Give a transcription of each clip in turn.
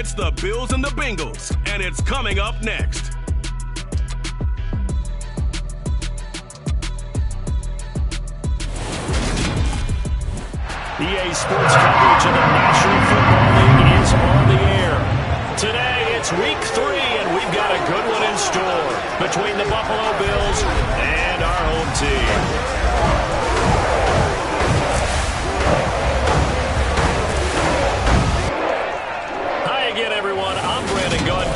It's the Bills and the Bengals, and it's coming up next. EA Sports coverage of the National Football League is on the air. Today, it's Week 3, and we've got a good one in store between the Buffalo Bills and our home team.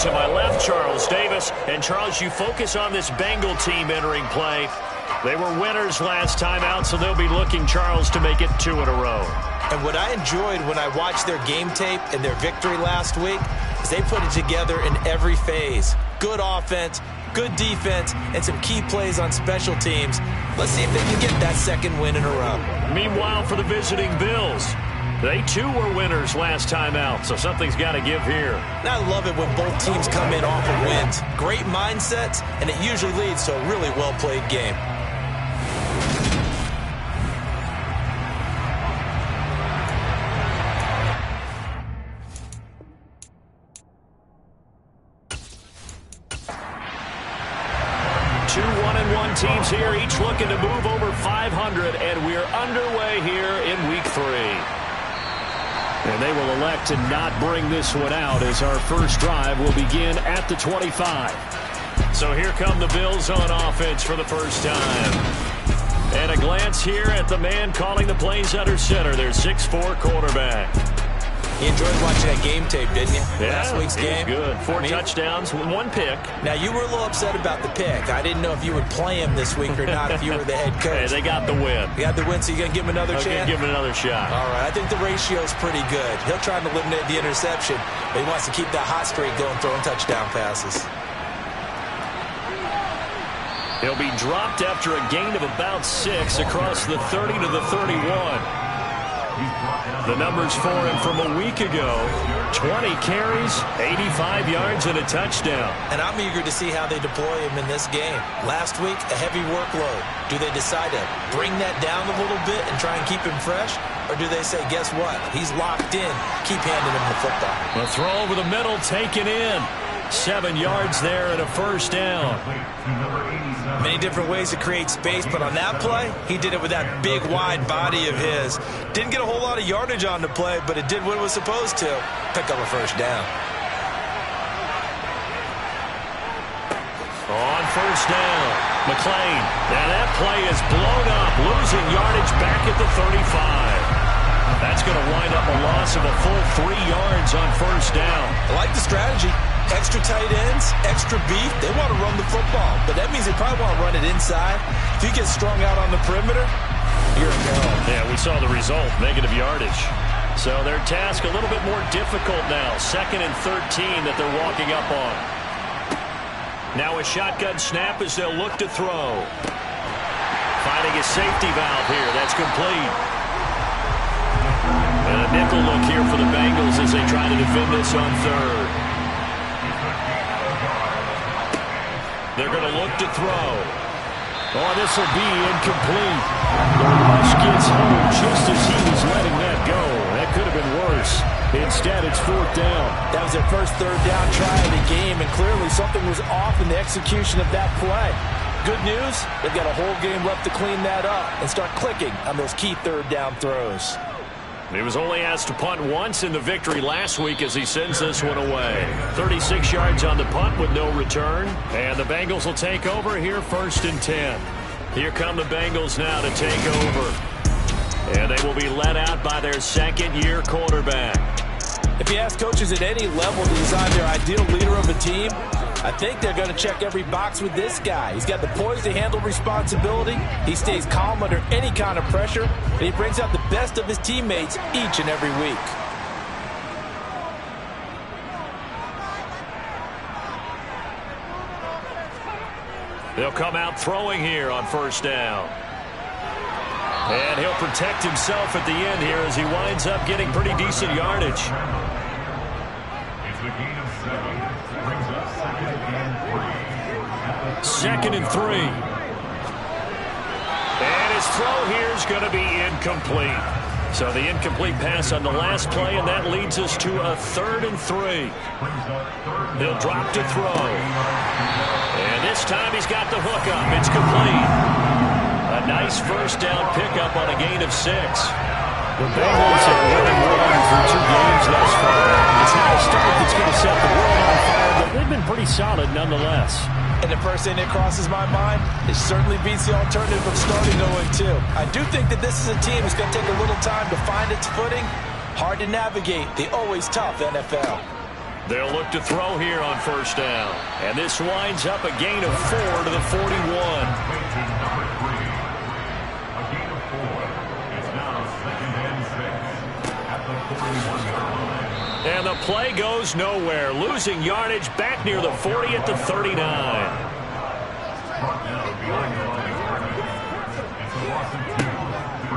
To my left, Charles Davis. And Charles, you focus on this Bengal team entering play. They were winners last time out, so they'll be looking, Charles, to make it 2 in a row. And what I enjoyed when I watched their game tape and their victory last week is they put it together in every phase. Good offense, good defense, and some key plays on special teams. Let's see if they can get that second win in a row. Meanwhile, for the visiting Bills, they, too, were winners last time out, so something's got to give here. And I love it when both teams come in off of wins. Great mindsets, and it usually leads to a really well-played game. Two 1-1 teams here, each looking to move over 500, and we're underway here in Week 3. And they will elect to not bring this one out as our first drive will begin at the 25. So here come the Bills on offense for the first time. And a glance here at the man calling the plays under center, their 6'4" quarterback. You enjoyed watching that game tape, didn't you? Yeah, last week's game. Good. 4 touchdowns, 1 pick. Now, you were a little upset about the pick. I didn't know if you would play him this week or not if you were the head coach. Hey, they got the win. You got the win, so you're going to give him another chance? Give him another shot. All right, I think the ratio's pretty good. He'll try to eliminate the interception, but he wants to keep that hot streak going, throwing touchdown passes. He'll be dropped after a gain of about 6 across the 30 to the 31. The numbers for him from a week ago: 20 carries, 85 yards, and a touchdown. And I'm eager to see how they deploy him in this game. Last week, a heavy workload. Do they decide to bring that down a little bit and try and keep him fresh? Or do they say, guess what? He's locked in. Keep handing him the football. A throw over the middle, taken in. 7 yards there and a first down. Many different ways to create space, but on that play, he did it with that big, wide body of his. Didn't get a whole lot of yardage on the play, but it did what it was supposed to. Pick up a first down. On first down, McLean. Now that play is blown up, losing yardage back at the 35. That's going to wind up a loss of a full 3 yards on first down. I like the strategy. Extra tight ends, extra beef. They want to run the football, but that means they probably want to run it inside. If you get strung out on the perimeter, you're in hell. Yeah, we saw the result, negative yardage. So their task a little bit more difficult now. 2nd and 13 that they're walking up on. Now a shotgun snap as they'll look to throw. Finding a safety valve here. That's complete. And a nickel look here for the Bengals as they try to defend this on 3rd. They're going to look to throw. Oh, this will be incomplete. The rush gets home just as he was letting that go. That could have been worse. Instead, it's 4th down. That was their first 3rd down try of the game, and clearly something was off in the execution of that play. Good news, they've got a whole game left to clean that up and start clicking on those key 3rd down throws. He was only asked to punt once in the victory last week as he sends this one away. 36 yards on the punt with no return. And the Bengals will take over here 1st and 10. Here come the Bengals now to take over. And they will be led out by their 2nd-year quarterback. If you ask coaches at any level to design their ideal leader of a team, I think they're going to check every box with this guy. He's got the poise to handle responsibility. He stays calm under any kind of pressure, and he brings out the best of his teammates each and every week. They'll come out throwing here on first down. And he'll protect himself at the end here as he winds up getting pretty decent yardage. Second and 3. And his throw here is going to be incomplete. So the incomplete pass on the last play, and that leads us to a 3rd and 3. He'll drop to throw. And this time he's got the hook up. It's complete. A nice first down pickup on a gain of 6. The Bengals have winning one through 2 games thus far. It's not a start that's going to set the world on fire, but they've been pretty solid nonetheless. And the first thing that crosses my mind, it certainly beats the alternative of starting 0-2. I do think that this is a team that's going to take a little time to find its footing. Hard to navigate the always tough NFL. They'll look to throw here on first down. And this winds up a gain of 4 to the 41. And the play goes nowhere. Losing yardage back near the 40 at the 39.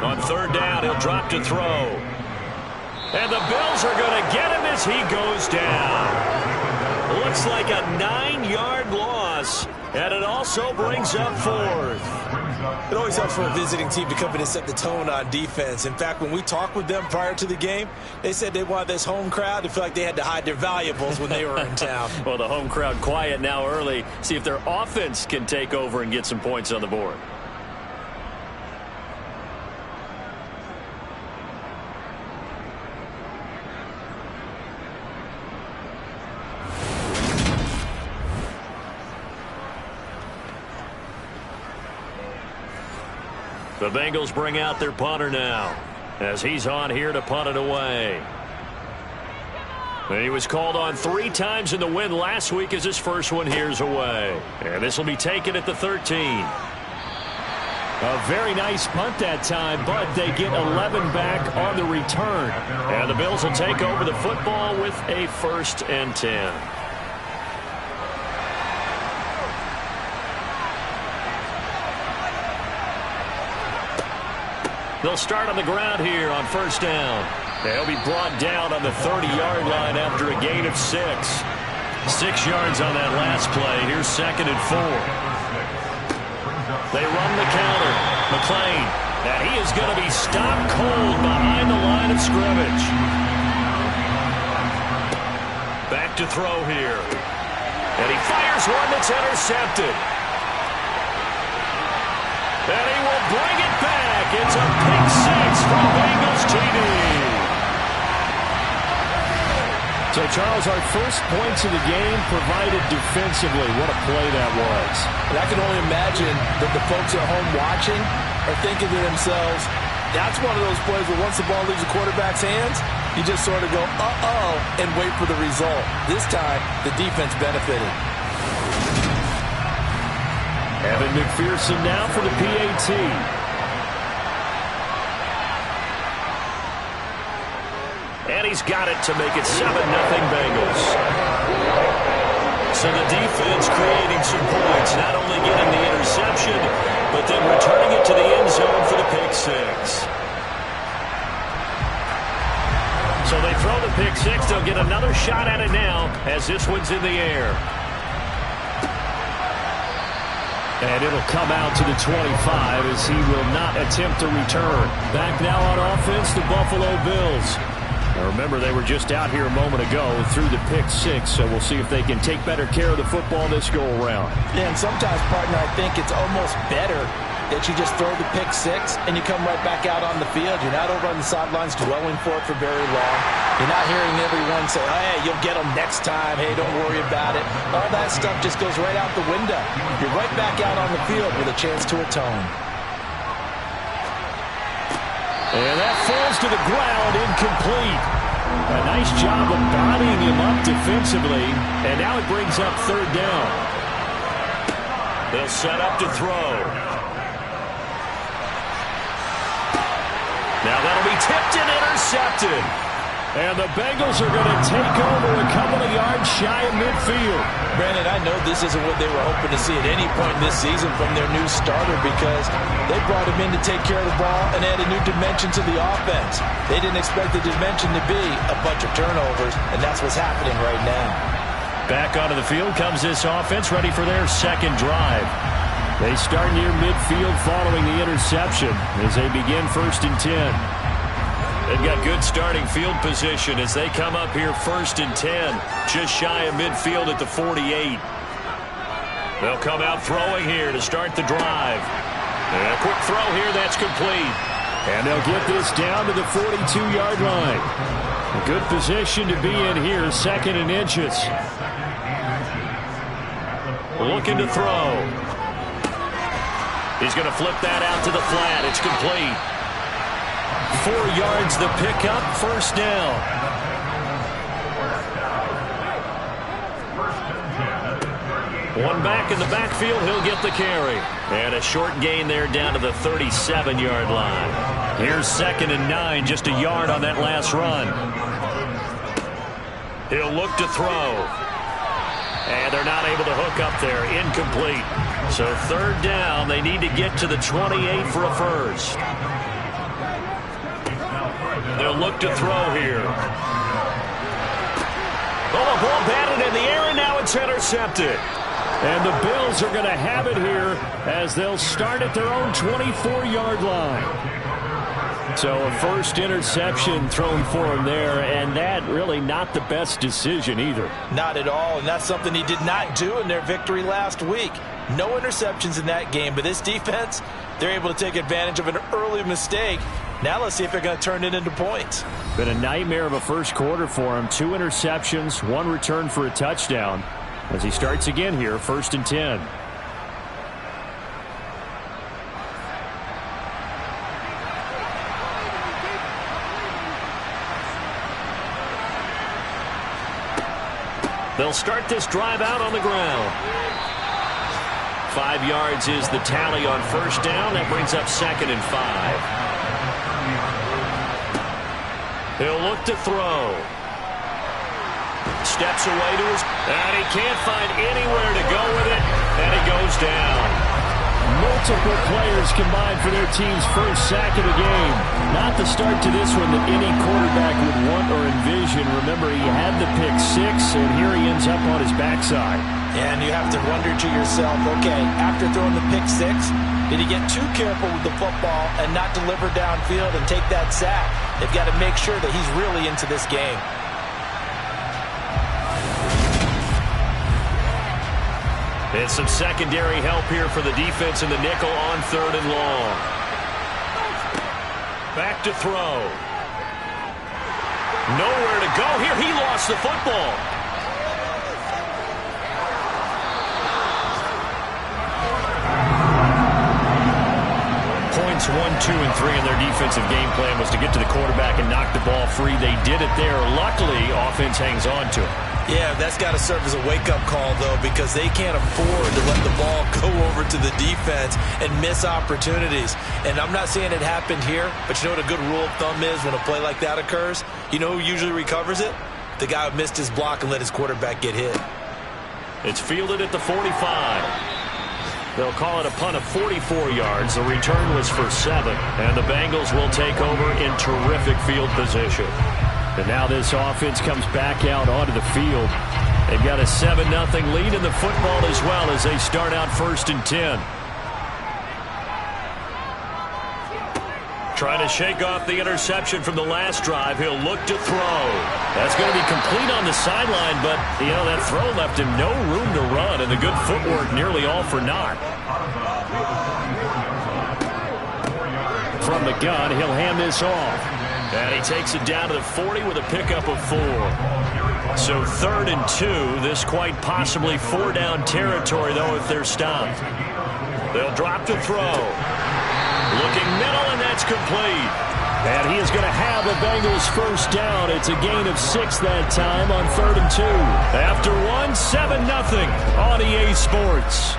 On 3rd down, he'll drop to throw. And the Bills are going to get him as he goes down. Looks like a 9-yard loss. And it also brings up 4th. It always helps for a visiting team to come in and set the tone on defense. In fact, when we talked with them prior to the game, they said they wanted this home crowd to feel like they had to hide their valuables when they were in town. Well, the home crowd quiet now early. See if their offense can take over and get some points on the board. The Bengals bring out their punter now as he's on here to punt it away. And he was called on 3 times in the win last week as his first one here's away. And this will be taken at the 13. A very nice punt that time, but they get 11 back on the return. And the Bills will take over the football with a 1st and 10. They'll start on the ground here on first down. They'll be brought down on the 30-yard line after a gain of 6. 6 yards on that last play. Here's 2nd and 4. They run the counter. McClain. And he is going to be stopped cold behind the line of scrimmage. Back to throw here. And he fires one that's intercepted. And he will bring it back. It's a pick 6 from Bengals TV. So, Charles, our first points of the game provided defensively. What a play that was. And I can only imagine that the folks at home watching are thinking to themselves, that's one of those plays where once the ball leaves the quarterback's hands, you just sort of go, uh-oh, and wait for the result. This time, the defense benefited. Evan McPherson now for the PAT. And he's got it to make it 7-0 Bengals. So the defense creating some points, not only getting the interception, but then returning it to the end zone for the pick 6. So they throw the pick 6. They'll get another shot at it now as this one's in the air. And it'll come out to the 25 as he will not attempt to return. Back now on offense, the Buffalo Bills. Now remember, they were just out here a moment ago through the pick 6, so we'll see if they can take better care of the football this go-around. Yeah, and sometimes, partner, I think it's almost better that you just throw the pick 6 and you come right back out on the field. You're not over on the sidelines dwelling for it for very long. You're not hearing everyone say, oh, hey, you'll get them next time. Hey, don't worry about it. All that stuff just goes right out the window. You're right back out on the field with a chance to atone. And that falls to the ground, incomplete. A nice job of bodying him up defensively. And now it brings up 3rd down. They'll set up to throw. Now that'll be tipped and intercepted. And the Bengals are going to take over a couple of yards shy of midfield. Brandon, I know this isn't what they were hoping to see at any point in this season from their new starter because they brought him in to take care of the ball and add a new dimension to the offense. They didn't expect the dimension to be a bunch of turnovers, and that's what's happening right now. Back onto the field comes this offense, ready for their 2nd drive. They start near midfield following the interception as they begin 1st and 10. They've got good starting field position as they come up here 1st and 10, just shy of midfield at the 48. They'll come out throwing here to start the drive. And a quick throw here, that's complete. And they'll get this down to the 42-yard line. A good position to be in here, 2nd and inches. Looking to throw. He's going to flip that out to the flat. It's complete. 4 yards the pickup, 1st down. One back in the backfield, he'll get the carry. And a short gain there down to the 37-yard line. Here's 2nd and 9, just a yard on that last run. He'll look to throw. And they're not able to hook up there, incomplete. So 3rd down, they need to get to the 28 for a first. They'll look to throw here. Oh, the ball batted in the air, and now it's intercepted. And the Bills are going to have it here as they'll start at their own 24-yard line. So a first interception thrown for him there, and that really not the best decision either. Not at all, and that's something he did not do in their victory last week. No interceptions in that game, but this defense, they're able to take advantage of an early mistake. Now let's see if they're going to turn it into points. Been a nightmare of a first quarter for him. 2 interceptions, 1 return for a touchdown. As he starts again here, 1st and 10. They'll start this drive out on the ground. 5 yards is the tally on 1st down. That brings up 2nd and 5. He'll look to throw. Steps away to his, and he can't find anywhere to go with it, and he goes down. Multiple players combined for their team's first sack of the game. Not the start to this one that any quarterback would want or envision. Remember, he had the pick 6, and here he ends up on his backside. And you have to wonder to yourself, okay, after throwing the pick 6, did he get too careful with the football and not deliver downfield and take that sack? They've got to make sure that he's really into this game. And some secondary help here for the defense in the nickel on 3rd and long. Back to throw. Nowhere to go here. He lost the football. Points 1, 2, and 3 in their defensive game plan was to get to the quarterback and knock the ball free. They did it there. Luckily, offense hangs on to it. Yeah, that's got to serve as a wake-up call, though, because they can't afford to let the ball go over to the defense and miss opportunities. And I'm not saying it happened here, but you know what a good rule of thumb is when a play like that occurs? You know who usually recovers it? The guy who missed his block and let his quarterback get hit. It's fielded at the 45. They'll call it a punt of 44 yards. The return was for 7. And the Bengals will take over in terrific field position. And now this offense comes back out onto the field. They've got a 7-0 lead in the football as well as they start out 1st and 10. Trying to shake off the interception from the last drive. He'll look to throw. That's going to be complete on the sideline, but, you know, that throw left him no room to run, and the good footwork nearly all for naught. From the gun, he'll hand this off. And he takes it down to the 40 with a pickup of 4. So 3rd and 2. This quite possibly 4-down territory, though, if they're stopped. They'll drop to throw. Looking middle, and that's complete. And he is going to have the Bengals 1st down. It's a gain of 6 that time on 3rd and 2. After 1, 7-0 on EA Sports.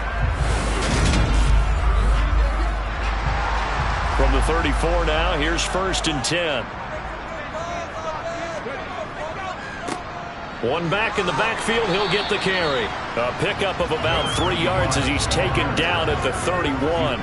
From the 34 now, here's 1st and 10. One back in the backfield, he'll get the carry. A pickup of about 3 yards as he's taken down at the 31.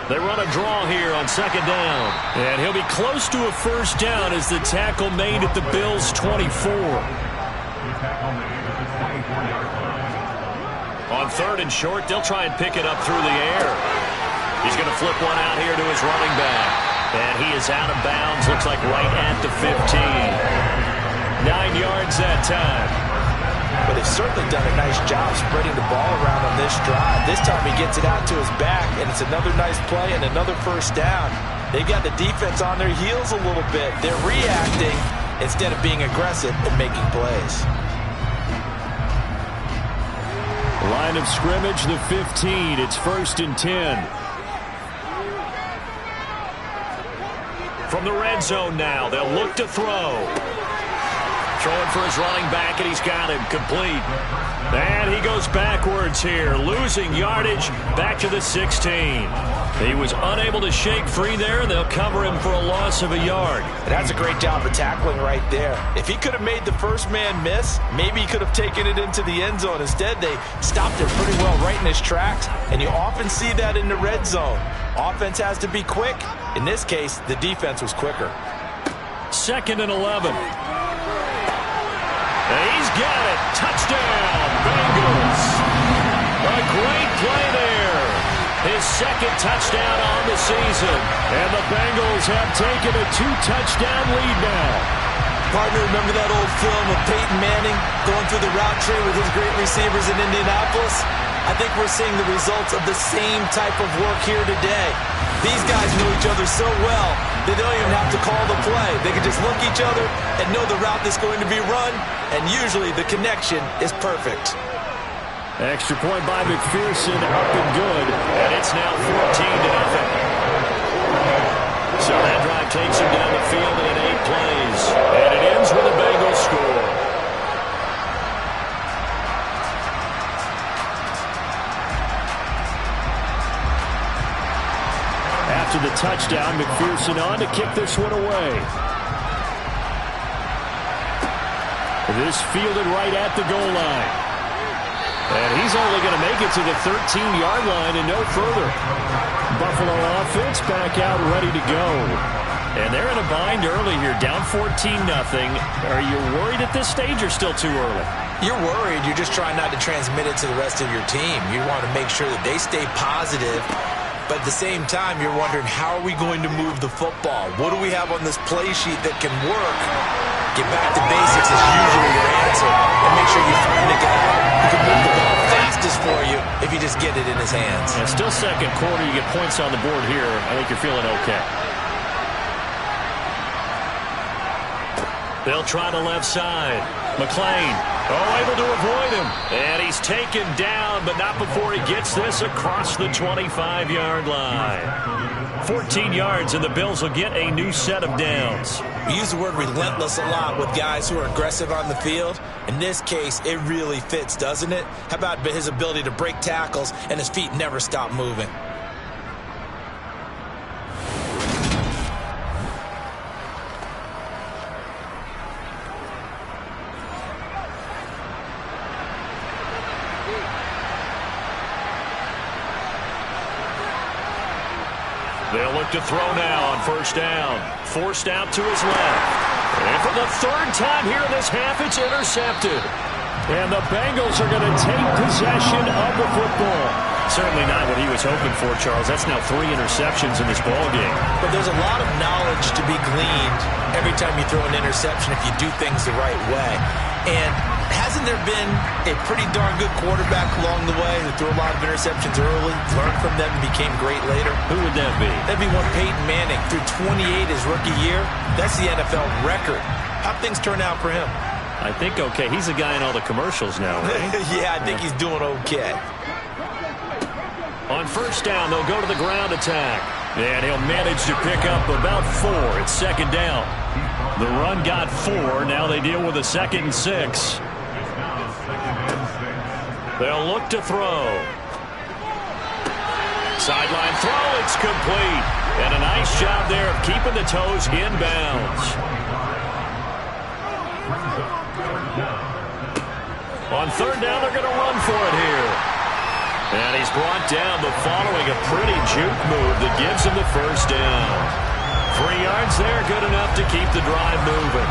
They run a draw here on 2nd down. And he'll be close to a 1st down as the tackle made at the Bills' 24. On 3rd and short, they'll try and pick it up through the air. He's going to flip one out here to his running back. And he is out of bounds, looks like right at the 15. 9 yards that time. But they've certainly done a nice job spreading the ball around on this drive. This time he gets it out to his back, and it's another nice play and another first down. They've got the defense on their heels a little bit. They're reacting instead of being aggressive and making plays. Line of scrimmage, the 15. It's 1st and 10. From the red zone now, they'll look to throw. Throwing for his running back, and he's got him complete. And he goes backwards here, losing yardage back to the 16. He was unable to shake free there. They'll cover him for a loss of a yard. That's a great job of tackling right there. If he could have made the first man miss, maybe he could have taken it into the end zone. Instead, they stopped it pretty well right in his tracks, and you often see that in the red zone. Offense has to be quick. In this case, the defense was quicker. 2nd and 11. He's got it. Touchdown, Bengals. A great play there. His 2nd touchdown on the season. And the Bengals have taken a 2-touchdown lead now. Partner, remember that old film of Peyton Manning going through the route tree with his great receivers in Indianapolis? I think we're seeing the results of the same type of work here today. These guys know each other so well, they don't even have to call the play. They can just look each other and know the route that's going to be run, and usually the connection is perfect. Extra point by McPherson, up and good. And it's now 14-0. So that drive takes him down the field in 8 plays. And it ends with a Bengals score. After the touchdown, McPherson on to kick this one away. This fielded right at the goal line. And he's only going to make it to the 13-yard line and no further. Buffalo offense back out ready to go. And they're in a bind early here, down 14-0. Are you worried at this stage or still too early? You're worried. You're just trying not to transmit it to the rest of your team. You want to make sure that they stay positive. But at the same time, you're wondering, how are we going to move the football? What do we have on this play sheet that can work? Get back to basics is usually your answer. And make sure you find a guy who can move the ball fastest for you if you just get it in his hands. Yeah, still 2nd quarter. You get points on the board here. I think you're feeling okay. They'll try the left side. McLean, able to avoid him. And he's taken down, but not before he gets this across the 25-yard line. 14 yards, and the Bills will get a new set of downs. We use the word relentless a lot with guys who are aggressive on the field. In this case, it really fits, doesn't it? How about his ability to break tackles and his feet never stop moving? They'll look to throw now on 1st down. Forced out to his left. And for the 3rd time here in this half, it's intercepted. And the Bengals are going to take possession of the football. Certainly not what he was hoping for, Charles. That's now 3 interceptions in this ballgame. But there's a lot of knowledge to be gleaned every time you throw an interception if you do things the right way. And hasn't there been a pretty darn good quarterback along the way who threw a lot of interceptions early, learned from them, and became great later? Who would that be? That'd be one Peyton Manning. Threw 28 his rookie year. That's the NFL record. How'd things turn out for him? I think okay. He's a guy in all the commercials now, right? Yeah, I think he's doing okay. On 1st down, they'll go to the ground attack. And he'll manage to pick up about 4. It's 2nd down. The run got 4. Now they deal with a 2nd and 6. They'll look to throw. Sideline throw. It's complete. And a nice job there of keeping the toes inbounds. On 3rd down, they're going to run for it here. And he's brought down, but following a pretty juke move that gives him the 1st down. 3 yards there, good enough to keep the drive moving.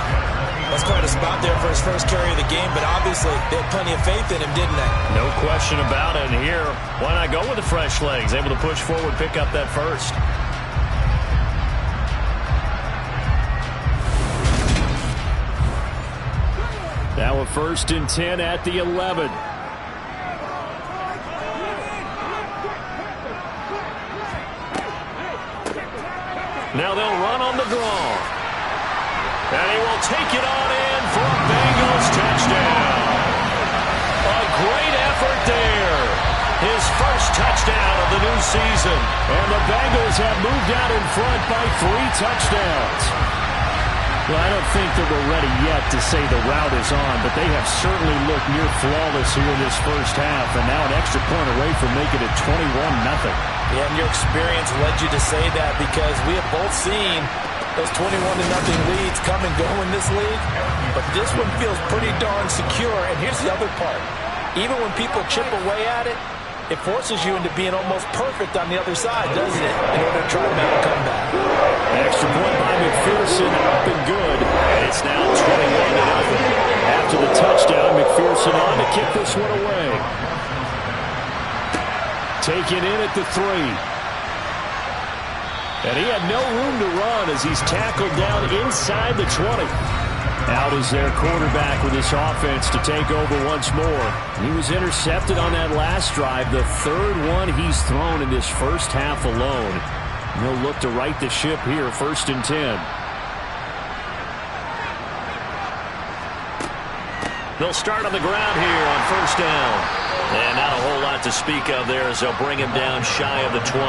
That's quite a spot there for his first carry of the game, but obviously they had plenty of faith in him, didn't they? No question about it. And here, why not go with the fresh legs? Able to push forward, pick up that first. Now a 1st and 10 at the 11. Now they'll run on the draw. And he will take it on in for a Bengals touchdown. A great effort there. His first touchdown of the new season. And the Bengals have moved out in front by 3 touchdowns. Well, I don't think that we're ready yet to say the route is on, but they have certainly looked near flawless here in this first half, and now an extra point away from making it 21-0. Yeah, and your experience led you to say that, because we have both seen those 21-0 leads come and go in this league, but this one feels pretty darn secure. And here's the other part. Even when people chip away at it, it forces you into being almost perfect on the other side, doesn't it, in order to try to make a comeback. Extra point by McPherson, up and good. And it's now 21-0. After the touchdown, McPherson on to kick this one away. Taken in at the 3. And he had no room to run as he's tackled down inside the 20. Out is their quarterback with this offense to take over once more. He was intercepted on that last drive, the 3rd one he's thrown in this first half alone. He'll look to right the ship here, 1st and 10. They'll start on the ground here on 1st down. And not a whole lot to speak of there as they'll bring him down shy of the 20.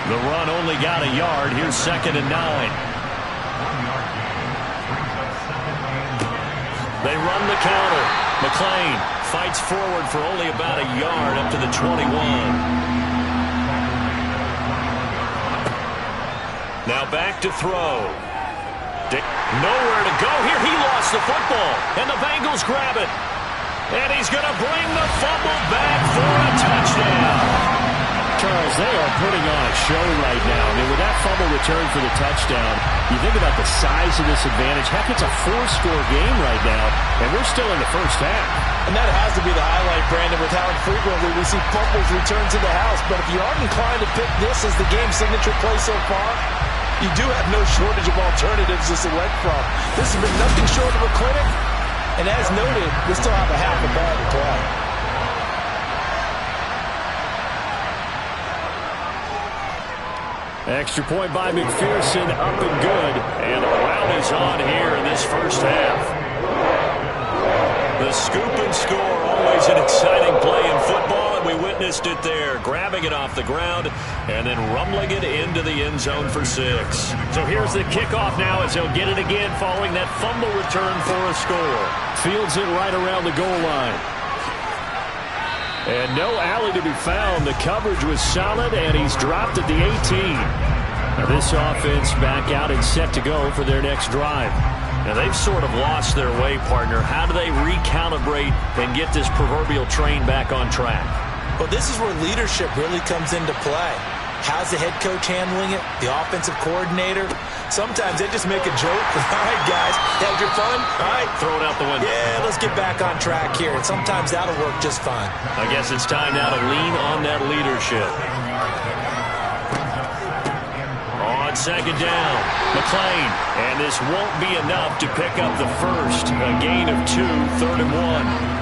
The run only got a yard. Here's 2nd and 9. They run the counter. McLean fights forward for only about a yard up to the 21. Now back to throw. Nowhere to go here. He lost the football, and the Bengals grab it. And he's going to bring the fumble back for a touchdown. Charles, they are putting on a show right now. I mean, with that fumble return for the touchdown, you think about the size of this advantage. Heck, it's a 4-score game right now, and we're still in the first half. And that has to be the highlight, Brandon, with how infrequently we see fumbles return to the house. But if you aren't inclined to pick this as the game signature play so far, you do have no shortage of alternatives to select from. This has been nothing short of a clinic, and as noted, we still have a half a ball to play. Extra point by McPherson, up and good. And the rout is on here in this first half. The scoop and score, always an exciting play in football, and we witnessed it there. Grabbing it off the ground and then rumbling it into the end zone for 6. So here's the kickoff now as they'll get it again following that fumble return for a score. Fields it right around the goal line. And no alley to be found. The coverage was solid, and he's dropped at the 18. Now this offense back out and set to go for their next drive. Now they've sort of lost their way, partner. How do they recalibrate and get this proverbial train back on track? Well, this is where leadership really comes into play. How's the head coach handling it? The offensive coordinator? Sometimes they just make a joke. All right, guys, had your fun? All right. Throw it out the window. Yeah, let's get back on track here. And sometimes that'll work just fine. I guess it's time now to lean on that leadership. On 2nd down, McLean. And this won't be enough to pick up the first. A gain of 2, 3rd and 1.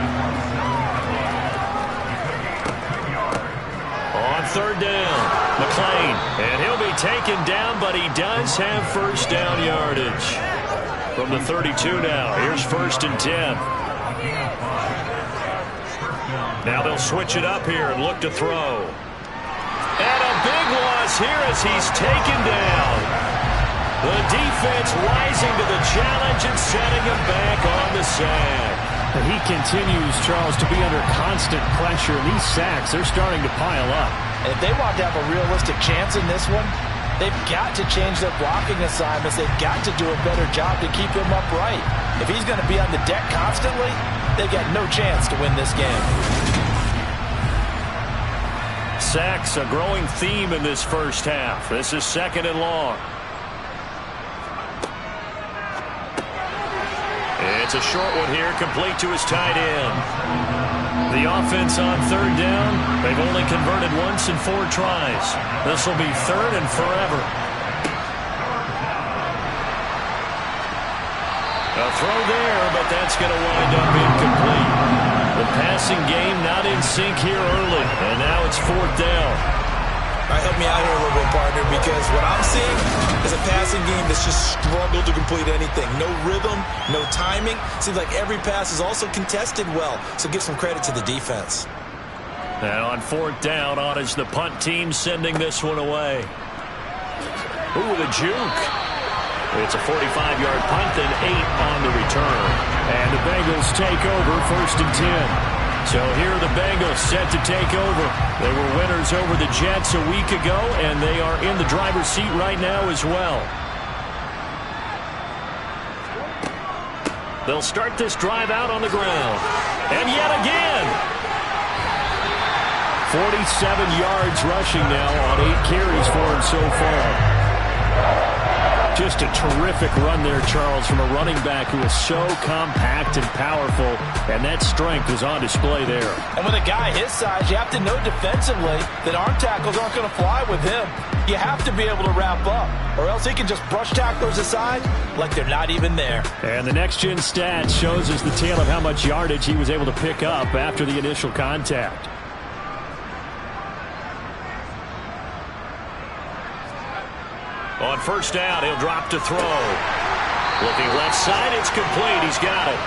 On 3rd down, McLean, and he'll be taken down, but he does have 1st down yardage. From the 32 now, here's 1st and 10. Now they'll switch it up here and look to throw. And a big loss here as he's taken down. The defense rising to the challenge and setting him back on the sack. He continues, Charles, to be under constant pressure. And these sacks, they're starting to pile up. And if they want to have a realistic chance in this one, they've got to change their blocking assignments. They've got to do a better job to keep him upright. If he's going to be on the deck constantly, they've got no chance to win this game. Sacks, a growing theme in this first half. This is 2nd and long. It's a short one here, complete to his tight end. The offense on third down, they've only converted once in 4 tries. This will be third and forever. A throw there, but that's going to wind up incomplete. The passing game not in sync here early, and now it's 4th down. All right, help me out here a little bit, partner, because what I'm seeing is a passing game that's just struggled to complete anything. No rhythm, no timing. Seems like every pass is also contested well, so give some credit to the defense. Now on 4th down, on is the punt team sending this one away. Ooh, the juke. It's a 45-yard punt, then 8 on the return. And the Bengals take over 1st and 10. So here are the Bengals set to take over. They were winners over the Jets a week ago, and they are in the driver's seat right now as well. They'll start this drive out on the ground. And yet again. 47 yards rushing now on 8 carries for him so far. Just a terrific run there, Charles, from a running back who is so compact and powerful, and that strength is on display there. And with a guy his size, you have to know defensively that arm tackles aren't going to fly with him. You have to be able to wrap up, or else he can just brush tacklers aside like they're not even there. And the next-gen stat shows us the tale of how much yardage he was able to pick up after the initial contact. On 1st down, he'll drop to throw. Looking left side, it's complete. He's got it.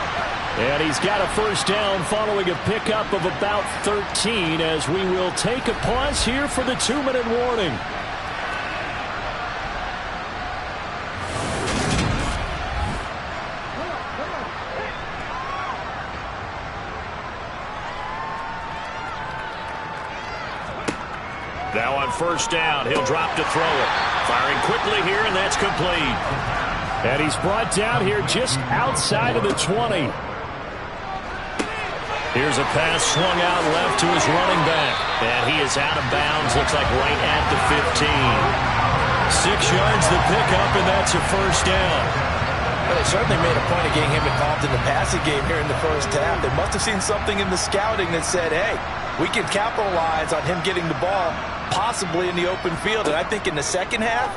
And he's got a 1st down following a pickup of about 13 as we will take a pause here for the 2-minute warning. Now on 1st down, he'll drop to throw it. Firing quickly here, and that's complete. And he's brought down here just outside of the 20. Here's a pass swung out left to his running back. And he is out of bounds, looks like right at the 15. 6 yards the pickup, and that's a 1st down. Well, they certainly made a point of getting him involved in the passing game here in the 1st half. They must have seen something in the scouting that said, hey, we can capitalize on him getting the ball possibly in the open field. And I think in the 2nd half,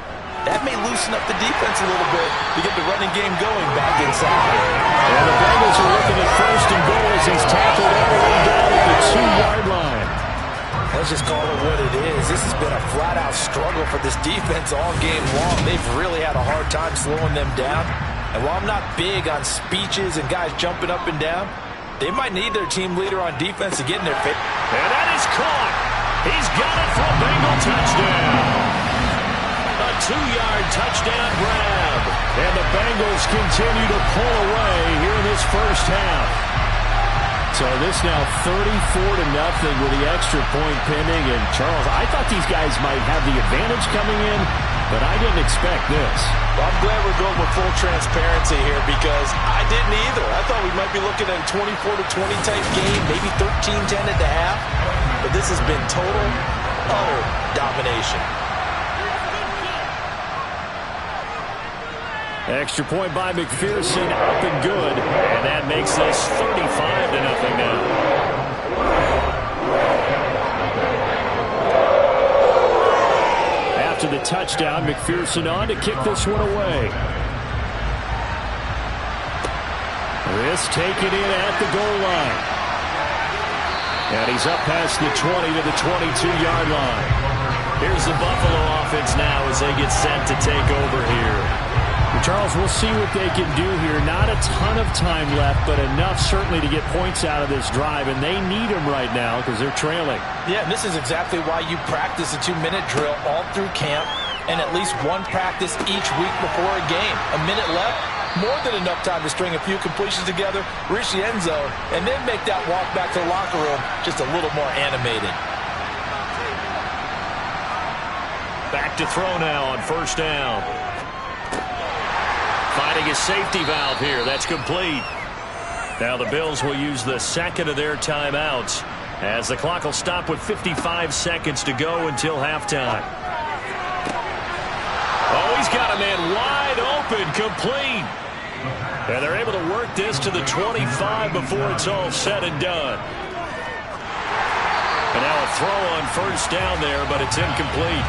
that may loosen up the defense a little bit to get the running game going back inside. And the Bengals are looking at 1st and goal as he's tackled all the way down at the 2-yard line. Let's just call it what it is. This has been a flat-out struggle for this defense all game long. They've really had a hard time slowing them down. And while I'm not big on speeches and guys jumping up and down, they might need their team leader on defense to get in their face. And that is caught. He's got it for a Bengal touchdown. A 2-yard touchdown grab. And the Bengals continue to pull away here in this 1st half. So this now 34-0 with the extra point pending. And Charles, I thought these guys might have the advantage coming in, but I didn't expect this. Well, I'm glad we're going with full transparency here because I didn't either. I thought we might be looking at a 24-20 type game, maybe 13-10 at the half. But this has been total, utter domination. Extra point by McPherson, up and good. And that makes this 35-0 now. After the touchdown, McPherson on to kick this one away. This taken in at the goal line. And he's up past the 20 to the 22-yard line. Here's the Buffalo offense now as they get set to take over here. Charles, we'll see what they can do here. Not a ton of time left, but enough certainly to get points out of this drive, and they need them right now because they're trailing. Yeah, and this is exactly why you practice a 2-minute drill all through camp and at least one practice each week before a game. A minute left, more than enough time to string a few completions together, reach the end zone, and then make that walk back to the locker room just a little more animated. Back to throw now on 1st down. Finding a safety valve here. That's complete. Now the Bills will use the 2nd of their timeouts as the clock will stop with 55 seconds to go until halftime. Oh, he's got a man wide open, complete. And they're able to work this to the 25 before it's all said and done. And now a throw on first down there, but it's incomplete.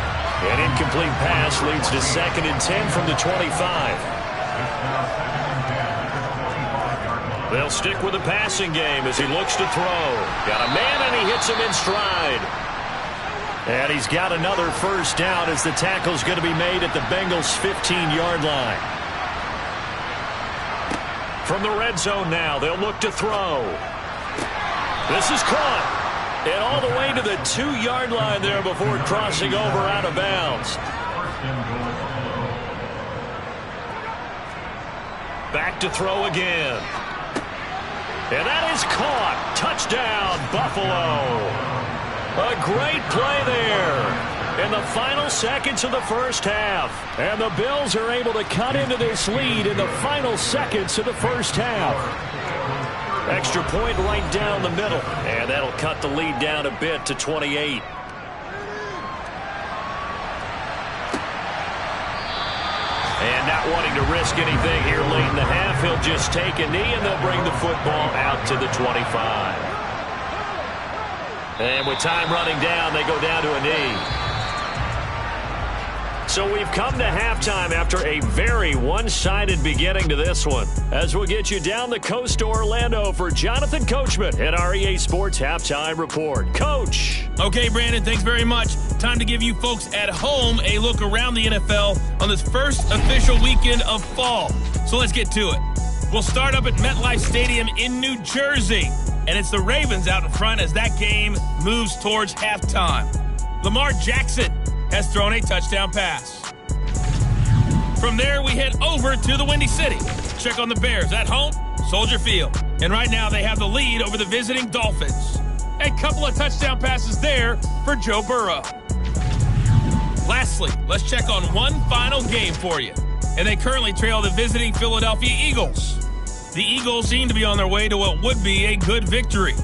An incomplete pass leads to 2nd and 10 from the 25. They'll stick with the passing game as he looks to throw. Got a man, and he hits him in stride. And he's got another first down as the tackle's going to be made at the Bengals' 15-yard line. From the red zone now, they'll look to throw. This is caught. And all the way to the 2-yard line there before crossing over out of bounds. Back to throw again. And that is caught. Touchdown, Buffalo. A great play there in the final seconds of the first half. And the Bills are able to cut into this lead in the final seconds of the first half. Extra point right down the middle. And that'll cut the lead down a bit to 28. And not wanting to risk anything here late in the half, he'll just take a knee, and they'll bring the football out to the 25. And with time running down, they go down to a knee. So we've come to halftime after a very one-sided beginning to this one. As we'll get you down the coast to Orlando for Jonathan Coachman at our EA Sports Halftime Report. Coach. Okay, Brandon, thanks very much. Time to give you folks at home a look around the NFL on this first official weekend of fall. So let's get to it. We'll start up at MetLife Stadium in New Jersey. And it's the Ravens out in front as that game moves towards halftime. Lamar Jackson has thrown a touchdown pass. From there, we head over to the Windy City. Check on the Bears at home, Soldier Field. And right now, they have the lead over the visiting Dolphins. A couple of touchdown passes there for Joe Burrow. Lastly, let's check on one final game for you. And they currently trail the visiting Philadelphia Eagles. The Eagles seem to be on their way to what would be a good victory.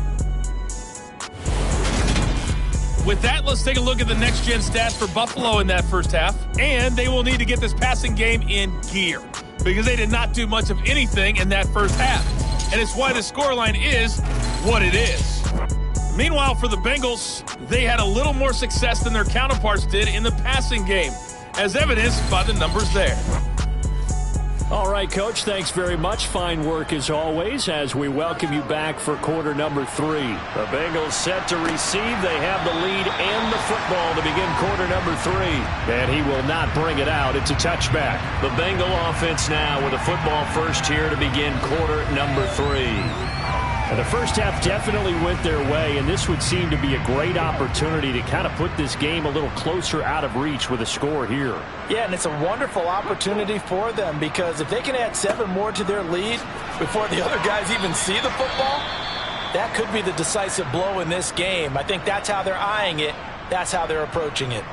With that, let's take a look at the next-gen stats for Buffalo in that first half. And they will need to get this passing game in gear because they did not do much of anything in that first half. And it's why the scoreline is what it is. Meanwhile, for the Bengals, they had a little more success than their counterparts did in the passing game, as evidenced by the numbers there. All right, Coach, thanks very much. Fine work as always as we welcome you back for quarter number 3. The Bengals set to receive. They have the lead and the football to begin quarter number 3. And he will not bring it out. It's a touchback. The Bengal offense now with a football first here to begin quarter number 3. And the first half definitely went their way, and this would seem to be a great opportunity to kind of put this game a little closer out of reach with a score here. Yeah, and it's a wonderful opportunity for them because if they can add 7 more to their lead before the other guys even see the football, that could be the decisive blow in this game. I think that's how they're eyeing it. That's how they're approaching it.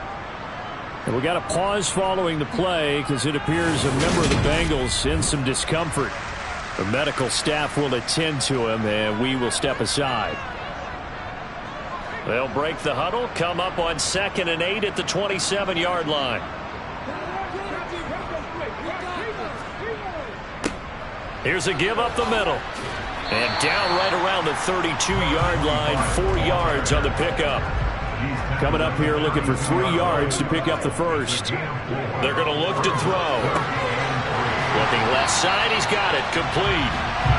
And we got a pause following the play because it appears a member of the Bengals in some discomfort. The medical staff will attend to him, and we will step aside. They'll break the huddle, come up on 2nd and 8 at the 27-yard line. Here's a give up the middle. And down right around the 32-yard line, 4 yards on the pickup. Coming up here looking for 3 yards to pick up the first. They're going to look to throw. Looking left side, he's got it, complete.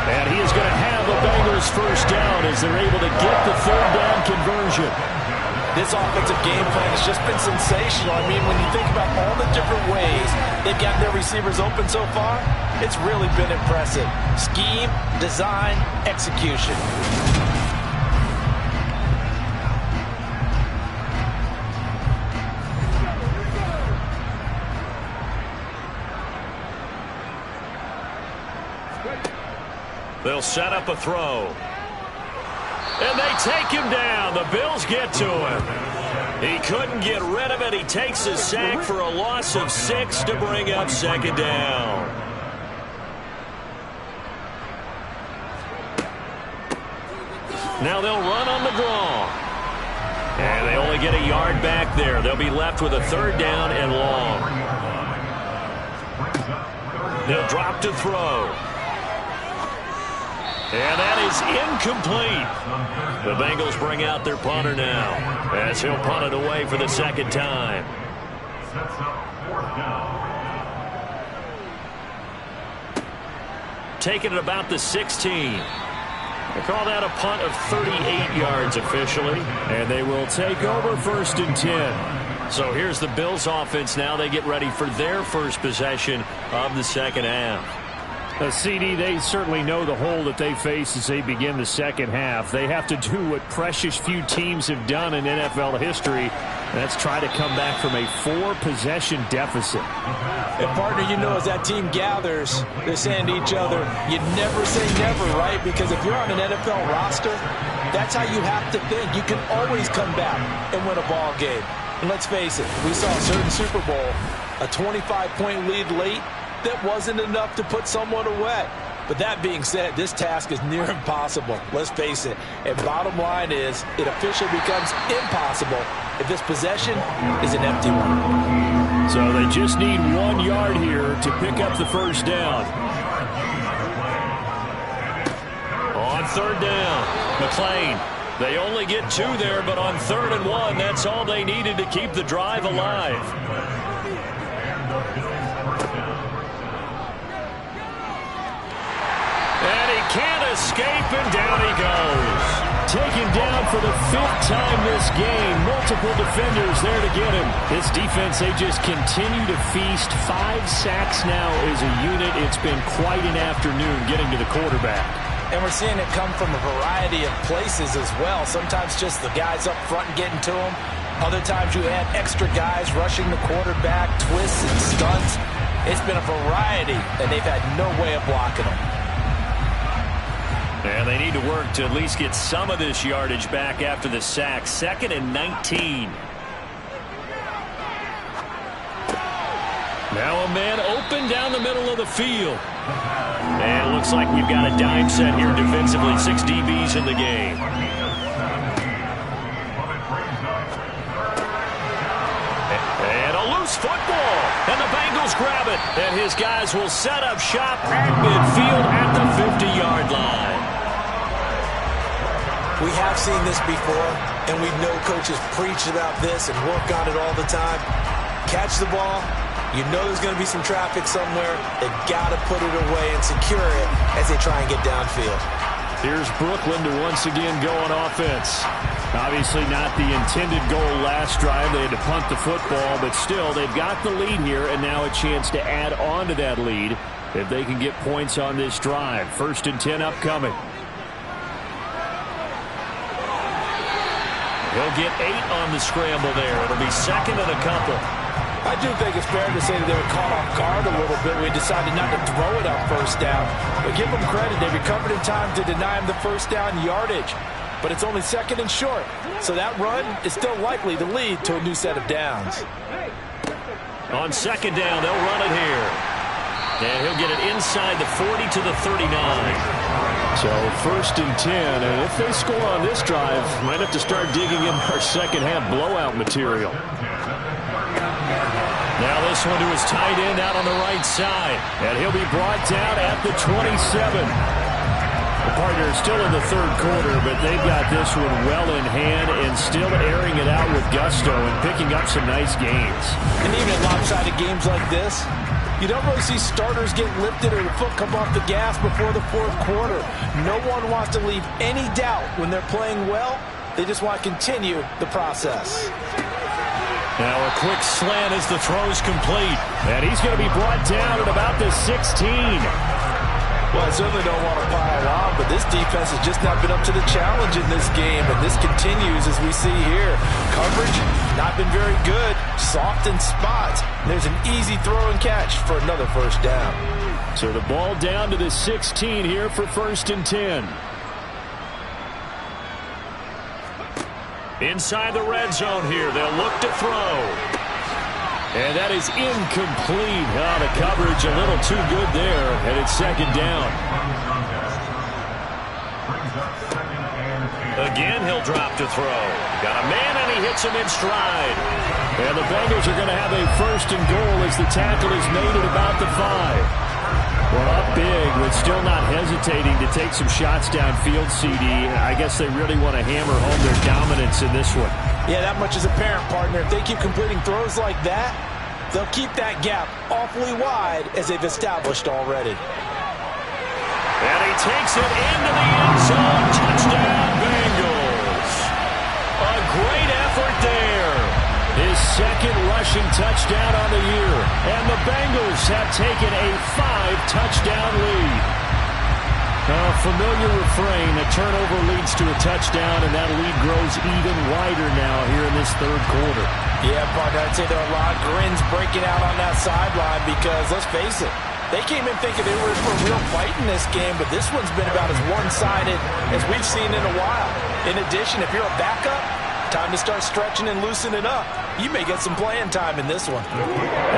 And he is going to have the Bengals first down as they're able to get the 3rd down conversion. This offensive game plan has just been sensational. I mean, when you think about all the different ways they've gotten their receivers open so far, it's really been impressive. Scheme, design, execution. They'll set up a throw. And they take him down. The Bills get to him. He couldn't get rid of it. He takes a sack for a loss of 6 to bring up 2nd down. Now they'll run on the draw. And they only get a yard back there. They'll be left with a 3rd down and long. They'll drop to throw. And that is incomplete. The Bengals bring out their punter now as he'll punt it away for the second time. Taking it about the 16. They call that a punt of 38 yards officially. And they will take over 1st and 10. So here's the Bills offense now. They get ready for their first possession of the second half. CD, they certainly know the hole that they face as they begin the second half. They have to do what precious few teams have done in NFL history. That's try to come back from a 4-possession deficit. And partner, you know, as that team gathers, they're saying to each other, you never say never, right? Because if you're on an NFL roster, that's how you have to think. You can always come back and win a ball game. And let's face it, we saw a certain Super Bowl, a 25-point lead late, that wasn't enough to put someone away. But that being said, this task is near impossible. Let's face it. And bottom line is, it officially becomes impossible if this possession is an empty one. So they just need 1 yard here to pick up the first down. On 3rd down, McClain. They only get 2 there, but on 3rd and 1, that's all they needed to keep the drive alive. And he can't escape, and down he goes. Taken down for the 5th time this game. Multiple defenders there to get him. This defense, they just continue to feast. 5 sacks now as a unit. It's been quite an afternoon getting to the quarterback. And we're seeing it come from a variety of places as well. Sometimes just the guys up front getting to him. Other times you add extra guys rushing the quarterback, twists and stunts. It's been a variety, and they've had no way of blocking them. And they need to work to at least get some of this yardage back after the sack. 2nd and 19. Now a man open down the middle of the field. And it looks like we've got a dime set here defensively. 6 DBs in the game. And a loose football. And the Bengals grab it. And his guys will set up shop at midfield at the 50-yard line. We have seen this before, and we know coaches preach about this and work on it all the time. Catch the ball. You know there's going to be some traffic somewhere. They've got to put it away and secure it as they try and get downfield. Here's Brooklyn to once again go on offense. Obviously not the intended goal last drive. They had to punt the football, but still they've got the lead here, and now a chance to add on to that lead if they can get points on this drive. 1st and 10 upcoming. He'll get 8 on the scramble there. It'll be 2nd and a couple. I do think it's fair to say that they were caught off guard a little bit. We decided not to throw it on 1st down. But give them credit. They recovered in time to deny him the 1st down yardage. But it's only 2nd and short. So that run is still likely to lead to a new set of downs. On 2nd down, they'll run it here. And he'll get it inside the 40 to the 39. So 1st and 10, and if they score on this drive, might have to start digging in our second half blowout material. Now this one to his tight end out on the right side. And he'll be brought down at the 27. The partner is still in the 3rd quarter, but they've got this one well in hand and still airing it out with gusto and picking up some nice gains. And even in lopsided games like this, you don't really see starters get lifted or the foot come off the gas before the 4th quarter. No one wants to leave any doubt when they're playing well. They just want to continue the process. Now a quick slant as the throw's complete. And he's going to be brought down at about the 16. Well, I certainly don't want to pile on, but this defense has just not been up to the challenge in this game, and this continues as we see here. Coverage, not been very good. Soft in spots. There's an easy throw and catch for another 1st down. So the ball down to the 16 here for 1st and 10. Inside the red zone here, they'll look to throw. And that is incomplete. Oh, the coverage a little too good there, and it's 2nd down. Again, he'll drop to throw. Got a man, and he hits him in stride. And the Bengals are going to have a 1st and goal as the tackle is made at about the 5. We're up big, but still not hesitating to take some shots downfield, CD. I guess they really want to hammer home their dominance in this one. Yeah, that much is apparent, partner. If they keep completing throws like that, they'll keep that gap awfully wide as they've established already. And he takes it into the end zone. Touchdown, Bengals. A great effort there. His second rushing touchdown on the year. And the Bengals have taken a 5-touchdown lead. A familiar refrain, a turnover leads to a touchdown, and that lead grows even wider now here in this third quarter. Yeah, partner, I'd say there are a lot of grins breaking out on that sideline because, let's face it, they came in thinking they were in for a real fight in this game, but this one's been about as one-sided as we've seen in a while. In addition, if you're a backup, time to start stretching and loosening up. You may get some playing time in this one.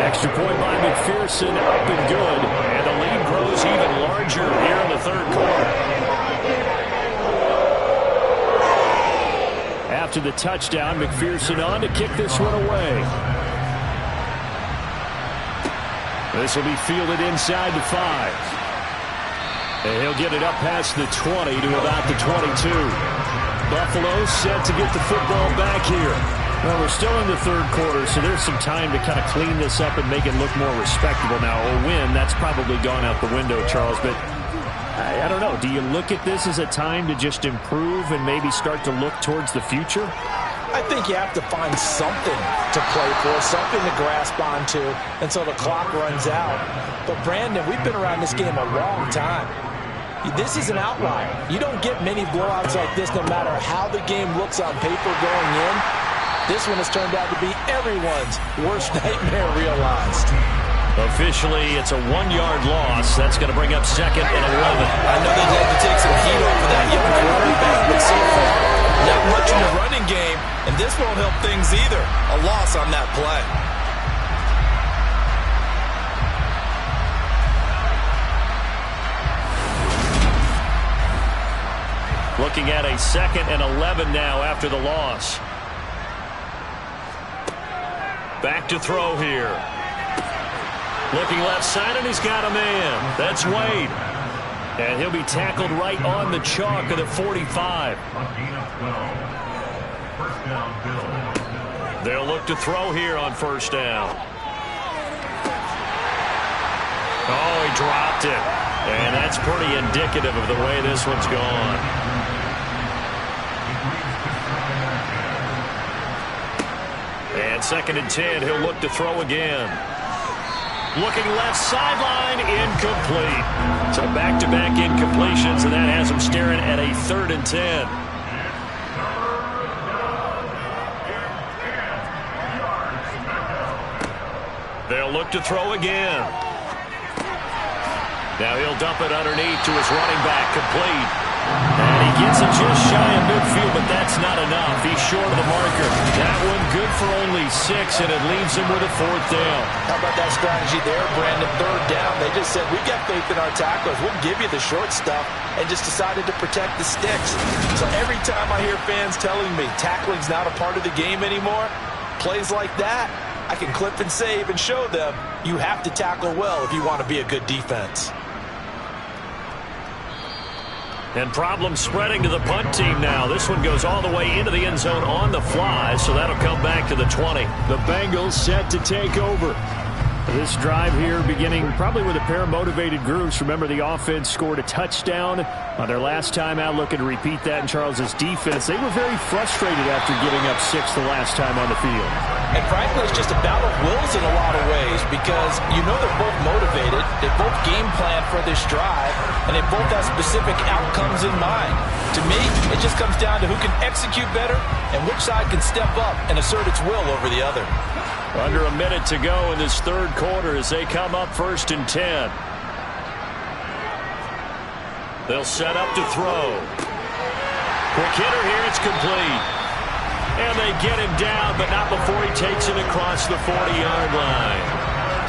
Extra point by McPherson, up and good. And the lead grows even larger here in the third quarter. After the touchdown, McPherson on to kick this one away. This will be fielded inside the 5. And he'll get it up past the 20 to about the 22. Buffalo set to get the football back here. Well, we're still in the third quarter, so there's some time to kind of clean this up and make it look more respectable. Now, a win, that's probably gone out the window, Charles, but I don't know. Do you look at this as a time to just improve and maybe start to look towards the future? I think you have to find something to play for, something to grasp onto until the clock runs out. But, Brandon, we've been around this game a long time. This is an outlier. You don't get many blowouts like this no matter how the game looks on paper going in. This one has turned out to be everyone's worst nightmare realized. Officially, it's a 1-yard loss. That's going to bring up second and 11. I know they had to take some heat off of that young quarterback, but so far, not much in the running game, and this won't help things either. A loss on that play. Looking at a second and 11 now after the loss. Back to throw here. Looking left side, and he's got a man. That's Wade. And he'll be tackled right on the chalk of the 45. They'll look to throw here on first down. Oh, he dropped it. And that's pretty indicative of the way this one's gone. And second and 10, he'll look to throw again. Looking left sideline, incomplete. So back-to-back incompletions, and that has him staring at a 3rd and 10. They'll look to throw again. Now he'll dump it underneath to his running back, complete. And he gets it just shy of midfield, but that's not enough. He's short of the marker. That one good for only 6, and it leaves him with a 4th down. How about that strategy there, Brandon? 3rd down. They just said, we've got faith in our tacklers. We'll give you the short stuff, and just decided to protect the sticks. So every time I hear fans telling me tackling's not a part of the game anymore, plays like that, I can clip and save and show them you have to tackle well if you want to be a good defense. And problems spreading to the punt team now. This one goes all the way into the end zone on the fly, so that'll come back to the 20. The Bengals set to take over. This drive here beginning probably with a pair of motivated groups. Remember, the offense scored a touchdown on their last time out. Looking to repeat that in Charles's defense. They were very frustrated after giving up 6 the last time on the field. And frankly, it's just a battle of wills in a lot of ways because you know they're both motivated. They both game plan for this drive, and they both have specific outcomes in mind. To me, it just comes down to who can execute better and which side can step up and assert its will over the other. Under a minute to go in this third quarter as they come up 1st and 10. They'll set up to throw. Quick hitter here, it's complete. And they get him down, but not before he takes it across the 40-yard line.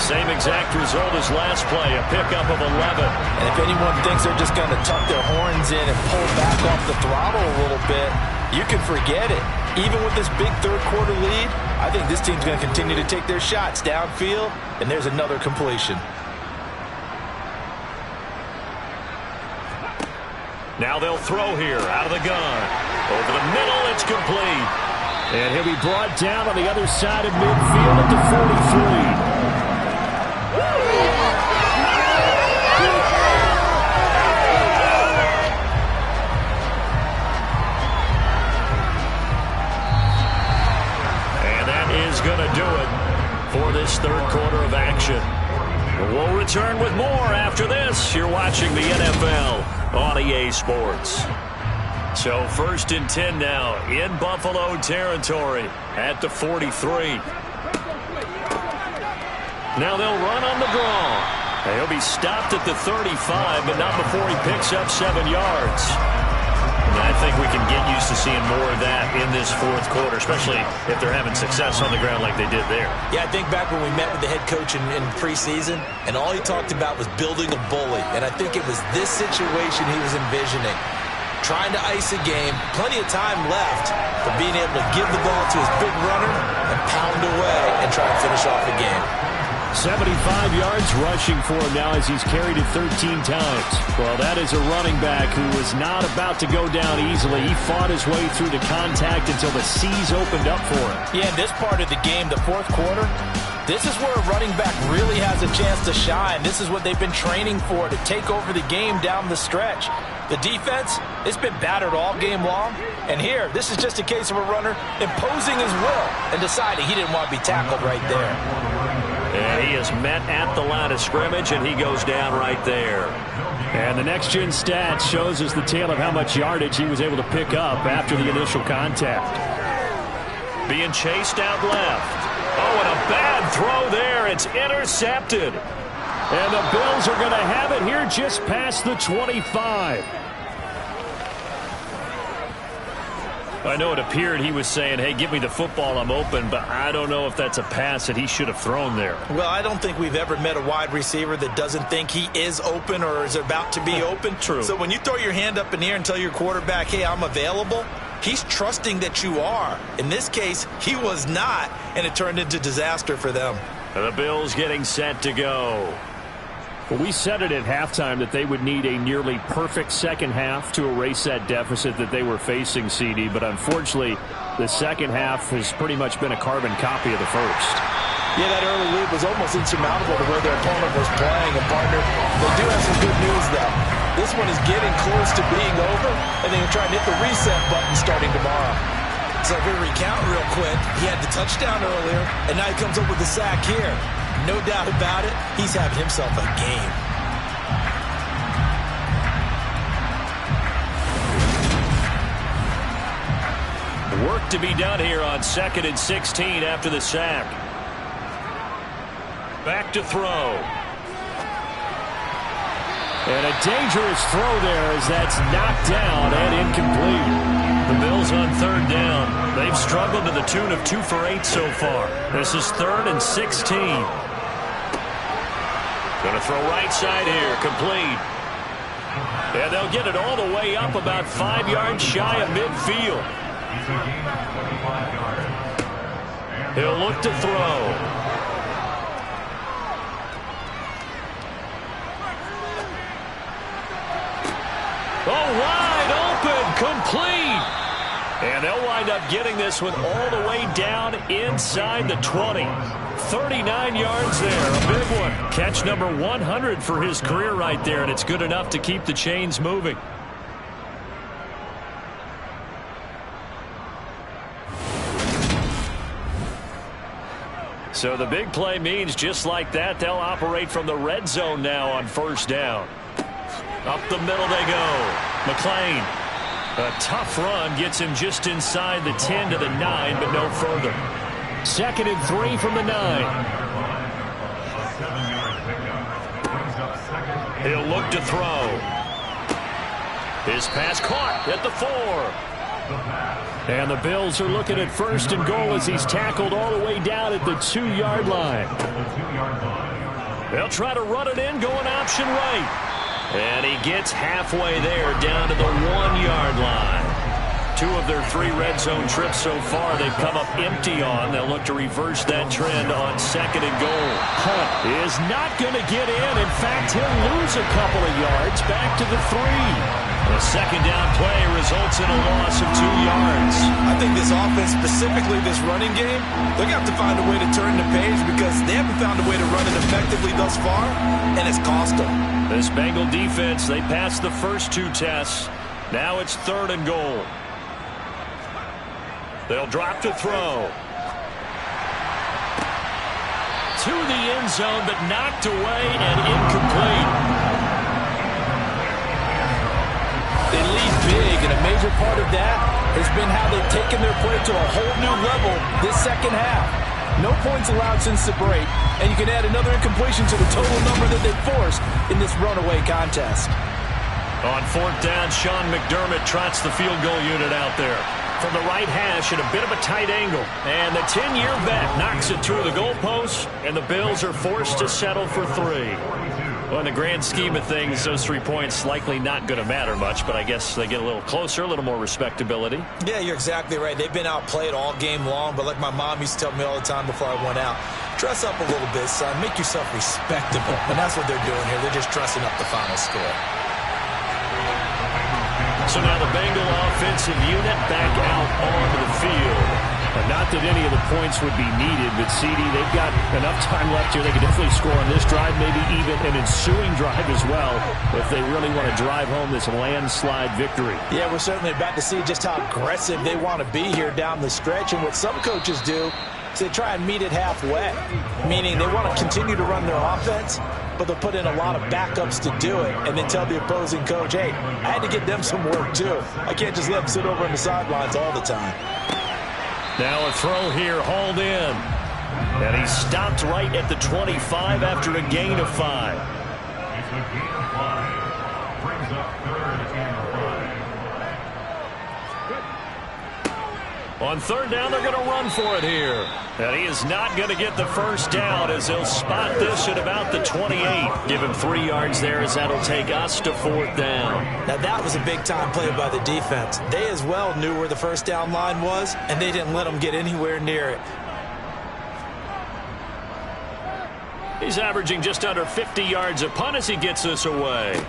Same exact result as last play, a pickup of 11. And if anyone thinks they're just going to tuck their horns in and pull back off the throttle a little bit, you can forget it. Even with this big third quarter lead, I think this team's going to continue to take their shots downfield, and there's another completion. Now they'll throw here out of the gun. Over the middle, it's complete. And he'll be brought down on the other side of midfield at the 43. Going to do it for this third quarter of action. We'll return with more after this. You're watching the NFL on EA Sports. So 1st and 10 now in Buffalo territory at the 43. Now they'll run on the draw. He'll be stopped at the 35, but not before he picks up 7 yards. I think we can get used to seeing more of that in this fourth quarter, especially if they're having success on the ground like they did there. Yeah, I think back when we met with the head coach in preseason, and all he talked about was building a bully. And I think it was this situation he was envisioning. Trying to ice a game, plenty of time left, but being able to give the ball to his big runner and pound away and try to finish off the game. 75 yards rushing for him now as he's carried it 13 times. Well, that is a running back who was not about to go down easily. He fought his way through the contact until the seas opened up for him. Yeah, this part of the game, the fourth quarter, this is where a running back really has a chance to shine. This is what they've been training for, to take over the game down the stretch. The defense, it's been battered all game long. And here, this is just a case of a runner imposing his will and deciding he didn't want to be tackled right there. And he is met at the line of scrimmage, and he goes down right there. And the next-gen stats shows us the tale of how much yardage he was able to pick up after the initial contact. Being chased out left. Oh, and a bad throw there. It's intercepted. And the Bills are going to have it here just past the 25. I know it appeared he was saying, hey, give me the football, I'm open, but I don't know if that's a pass that he should have thrown there. Well, I don't think we've ever met a wide receiver that doesn't think he is open or is about to be open. True. So when you throw your hand up in the air and tell your quarterback, hey, I'm available, he's trusting that you are. In this case, he was not, and it turned into disaster for them. And the Bills getting set to go. Well, we said it at halftime that they would need a nearly perfect second half to erase that deficit that they were facing, CD. But unfortunately, the second half has pretty much been a carbon copy of the first. Yeah, that early lead was almost insurmountable to where their opponent was playing. And, partner, they do have some good news, though. This one is getting close to being over, and they're trying to hit the reset button starting tomorrow. So if we recount real quick, he had the touchdown earlier, and now he comes up with the sack here. No doubt about it, he's having himself a game. Work to be done here on 2nd and 16 after the sack. Back to throw. And a dangerous throw there as that's knocked down and incomplete. The Bills on 3rd down. They've struggled to the tune of 2 for 8 so far. This is 3rd and 16. Going to throw right side here, complete. And they'll get it all the way up about 5 yards shy of midfield. He'll look to throw. Oh, wide open, complete. And they'll wind up getting this one all the way down inside the 20. 39 yards there, a big one. Catch number 100 for his career right there, and it's good enough to keep the chains moving. So the big play means just like that, they'll operate from the red zone now on 1st down. Up the middle they go. McClain. A tough run gets him just inside the 10 to the 9, but no further. 2nd and 3 from the 9. He'll look to throw. His pass caught at the 4. And the Bills are looking at 1st and goal as he's tackled all the way down at the 2-yard line. They'll try to run it in, going option right. And he gets halfway there, down to the 1-yard line. 2 of their 3 red zone trips so far they've come up empty on. They'll look to reverse that trend on 2nd and goal. Hunt is not going to get in. In fact, he'll lose a couple of yards back to the 3. The 2nd down play results in a loss of 2 yards. I think this offense, specifically this running game, they're going to have to find a way to turn the page because they haven't found a way to run it effectively thus far, and it's cost them. This Bengal defense, they passed the first 2 tests. Now it's 3rd and goal. They'll drop to throw. To the end zone, but knocked away and incomplete. They lead big, and a major part of that has been how they've taken their play to a whole new level this second half. No points allowed since the break, and you can add another incompletion to the total number that they've forced in this runaway contest. On 4th down, Sean McDermott trots the field goal unit out there. From the right hash at a bit of a tight angle. And the 10-year vet knocks it through the goalpost, and the Bills are forced to settle for 3. Well, in the grand scheme of things, those 3 points likely not going to matter much, but I guess they get a little closer, a little more respectability. Yeah, you're exactly right. They've been outplayed all game long, but like my mom used to tell me all the time before I went out, dress up a little bit, son. Make yourself respectable. And that's what they're doing here. They're just dressing up the final score. So now the Bengal offensive unit back out onto the field. Not that any of the points would be needed, but CD, they've got enough time left here. They can definitely score on this drive, maybe even an ensuing drive as well, if they really want to drive home this landslide victory. Yeah, we're certainly about to see just how aggressive they want to be here down the stretch. And what some coaches do is they try and meet it halfway, meaning they want to continue to run their offense, but they'll put in a lot of backups to do it and then tell the opposing coach, hey, I had to get them some work too. I can't just let them sit over on the sidelines all the time. Now a throw here, hauled in. And he stopped right at the 25 after a gain of 5. On 3rd down, they're going to run for it here. And he is not going to get the first down as they'll spot this at about the 28. Give him 3 yards there as that'll take us to 4th down. Now that was a big-time play by the defense. They as well knew where the first down line was, and they didn't let them get anywhere near it. He's averaging just under 50 yards a punt as he gets this away.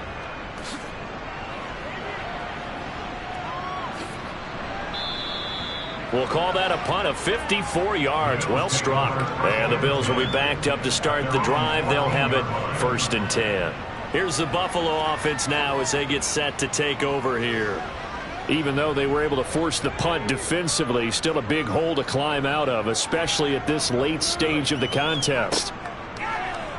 We'll call that a punt of 54 yards. Well struck. And the Bills will be backed up to start the drive. They'll have it 1st and 10. Here's the Buffalo offense now as they get set to take over here. Even though they were able to force the punt defensively, still a big hole to climb out of, especially at this late stage of the contest.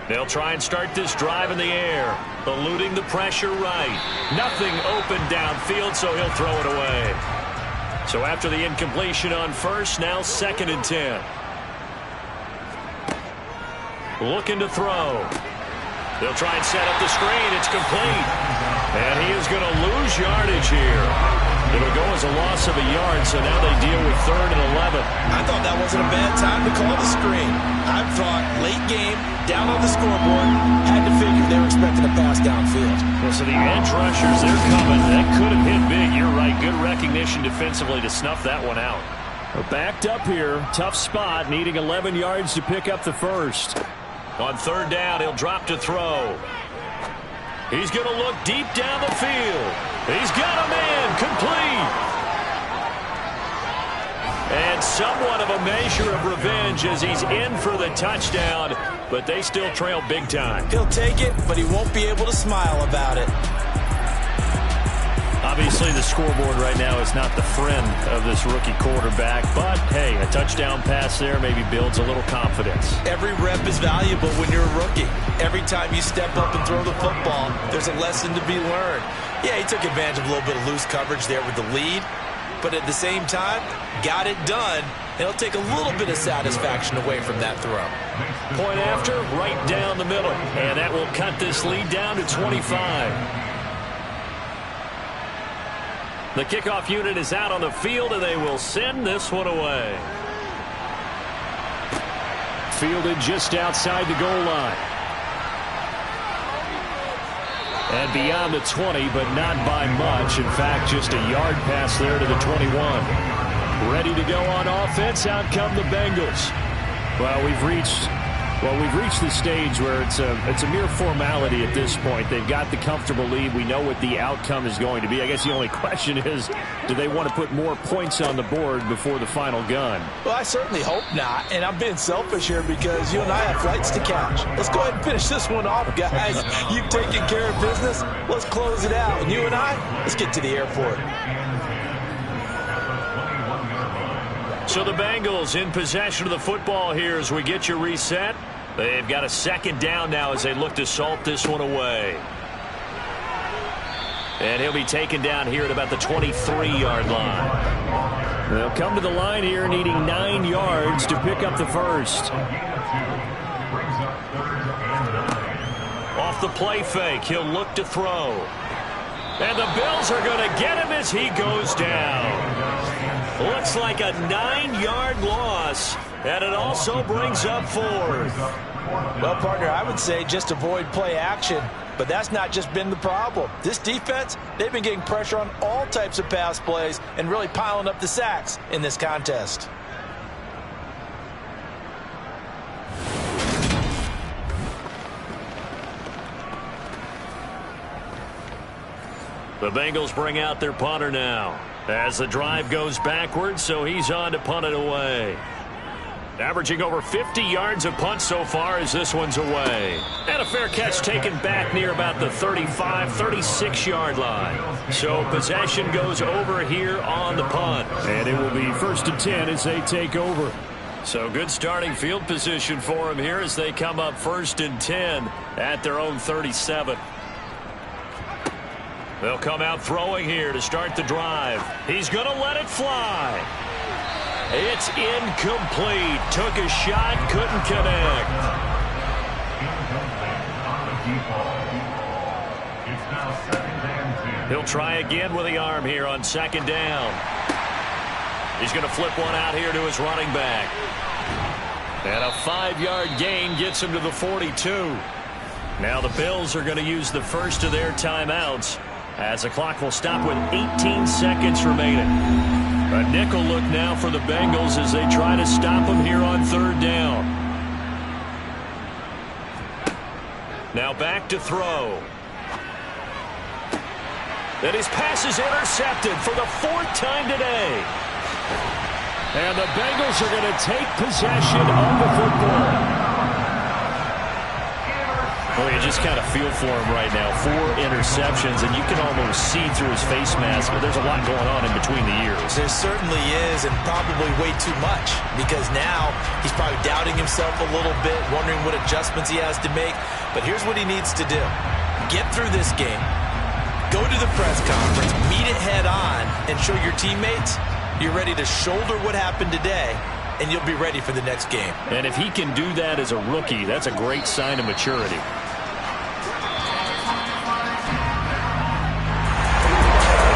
They'll try and start this drive in the air, eluding the pressure right. Nothing open downfield, so he'll throw it away. So after the incompletion on 1st, now 2nd and 10. Looking to throw. They'll try and set up the screen. It's complete. And he is going to lose yardage here. It'll go as a loss of a yard, so now they deal with 3rd and 11. I thought that wasn't a bad time to call the screen. I thought late game, down on the scoreboard, had to figure they were expecting a pass downfield. Well, so the edge rushers, they're coming. That could have hit big. You're right. Good recognition defensively to snuff that one out. We're backed up here. Tough spot, needing 11 yards to pick up the first. On 3rd down, he'll drop to throw. He's going to look deep down the field. He's got a man complete. And somewhat of a measure of revenge as he's in for the touchdown, but they still trail big time. He'll take it, but he won't be able to smile about it. Obviously, the scoreboard right now is not the friend of this rookie quarterback, but, hey, a touchdown pass there maybe builds a little confidence. Every rep is valuable when you're a rookie. Every time you step up and throw the football, there's a lesson to be learned. Yeah, he took advantage of a little bit of loose coverage there with the lead, but at the same time, got it done. He'll take a little bit of satisfaction away from that throw. Point after, right down the middle, and that will cut this lead down to 25. The kickoff unit is out on the field, and they will send this one away. Fielded just outside the goal line. And beyond the 20, but not by much. In fact, just a yard pass there to the 21. Ready to go on offense. Out come the Bengals. Well, we've reached the stage where it's a mere formality at this point. They've got the comfortable lead. We know what the outcome is going to be. I guess the only question is, do they want to put more points on the board before the final gun? Well, I certainly hope not. And I'm being selfish here because you and I have flights to catch. Let's go ahead and finish this one off, guys. You've taken care of business. Let's close it out. And you and I, let's get to the airport. So the Bengals in possession of the football here as we get you reset. They've got a second down now as they look to salt this one away. And he'll be taken down here at about the 23-yard line. They'll come to the line here needing 9 yards to pick up the first. Off the play fake, he'll look to throw. And the Bills are going to get him as he goes down. Looks like a 9-yard loss, and it also brings up 4th. Well, partner, I would say just avoid play action, but that's not just been the problem. This defense, they've been getting pressure on all types of pass plays and really piling up the sacks in this contest. The Bengals bring out their punter now as the drive goes backwards, so he's on to punt it away. Averaging over 50 yards of punt so far as this one's away. And a fair catch taken back near about the 35, 36-yard line. So possession goes over here on the punt. And it will be 1st and 10 as they take over. So good starting field position for them here as they come up 1st and 10 at their own 37. They'll come out throwing here to start the drive. He's going to let it fly. It's incomplete. Took a shot, couldn't connect. He'll try again with the arm here on 2nd down. He's going to flip one out here to his running back. And a 5-yard gain gets him to the 42. Now the Bills are going to use the first of their timeouts, as the clock will stop with 18 seconds remaining. A nickel look now for the Bengals as they try to stop them here on 3rd down. Now back to throw. And his pass is intercepted for the 4th time today. And the Bengals are going to take possession of the football. Well, you just kind of feel for him right now. 4 interceptions, and you can almost see through his face mask, but there's a lot going on in between the ears. There certainly is, and probably way too much, because now he's probably doubting himself a little bit, wondering what adjustments he has to make. But here's what he needs to do. Get through this game. Go to the press conference, meet it head on, and show your teammates you're ready to shoulder what happened today, and you'll be ready for the next game. And if he can do that as a rookie, that's a great sign of maturity.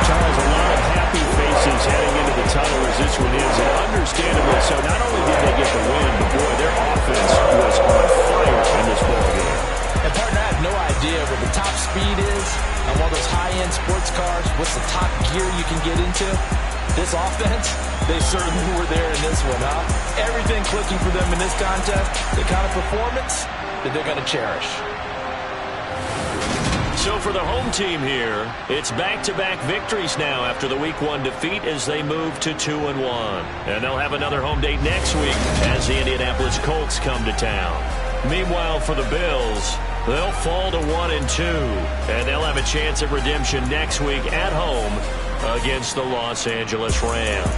Charles, a lot of happy faces heading into the tunnel as this one is, and understandably so. Not only did they get the win, but boy, their offense was on fire in this ballgame. And partner, I have no idea what the top speed is on one of those high-end sports cars. What's the top gear you can get into? This offense, they certainly were there in this one, huh? Everything clicking for them in this contest, the kind of performance that they're going to cherish. So for the home team here, it's back-to-back victories now after the Week 1 defeat as they move to 2-1. And they'll have another home date next week as the Indianapolis Colts come to town. Meanwhile, for the Bills, they'll fall to 1-2, and they'll have a chance at redemption next week at home against the Los Angeles Rams.